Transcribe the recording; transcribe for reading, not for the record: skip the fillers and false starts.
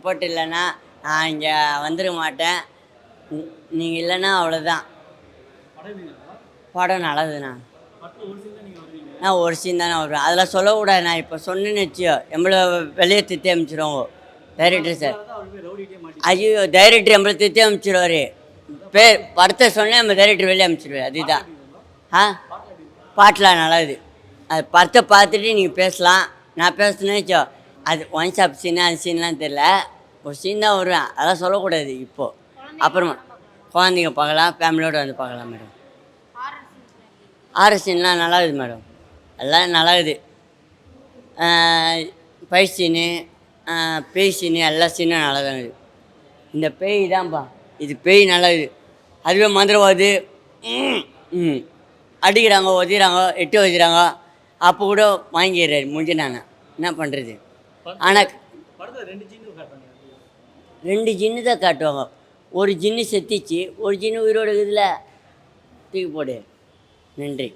Support இல்லைன்னா நான் இங்கே வந்துட மாட்டேன். நீங்கள் இல்லைன்னா அவ்வளோதான். படம் நல்லதுண்ணா. நான் ஒரு சீன் தானே வருவேன், அதில் சொல்லக்கூடாது. நான் இப்போ சொன்னேன்னு வச்சியோ எம்பளை வெளியே திட்டி அனுப்பிச்சிடுவோங்க டைரக்டர் சார். ஐயோ டைரக்டர் எம்பளை திட்டி அனுப்பிச்சிடுவார். படத்தை சொன்னேன் நம்ம டைரக்டர் வெளியே அனுப்பிச்சிடுவார். அதுதான். பாட்டெலாம் நல்லது. அது படத்தை பார்த்துட்டு நீங்கள் பேசலாம். நான் பேசுனேன்னு வச்சோ அது ஒன் ஷாப் சீனு அந்த சீன்லாம் தெரில. ஒரு சீன் தான் வருவேன், அதெல்லாம் சொல்லக்கூடாது இப்போது. அப்புறமா குழந்தைங்க பார்க்கலாம், ஃபேமிலியோடு வந்து பார்க்கலாம் மேடம். ஆர்எஸ் சீன்லாம் நல்லா இருக்குது மேடம், எல்லாம் நல்லா இருக்குது. ஃபைட் சீனு, பேய் சீனு, எல்லா சீனும் நல்லா தான் இருக்குது. இந்த பேய் தான்ப்பா, இது பேய் நல்லா இருக்குது. அதுவே மந்திரவாதி அடிக்கிறாங்க, ஒதிக்கிறாங்க, எட்டு வச்சுறாங்க. அப்போ கூட வாங்கிடுறாரு முடிஞ்சினாங்க. என்ன பண்ணுறது? ஆனால் 2 ஜின்னு தான் காட்டுவாங்க. ஒரு ஜின்னு செத்துச்சு, ஒரு ஜின்னு உயிரோடு இருக்குதுல, தூக்கி போடு. நன்றி.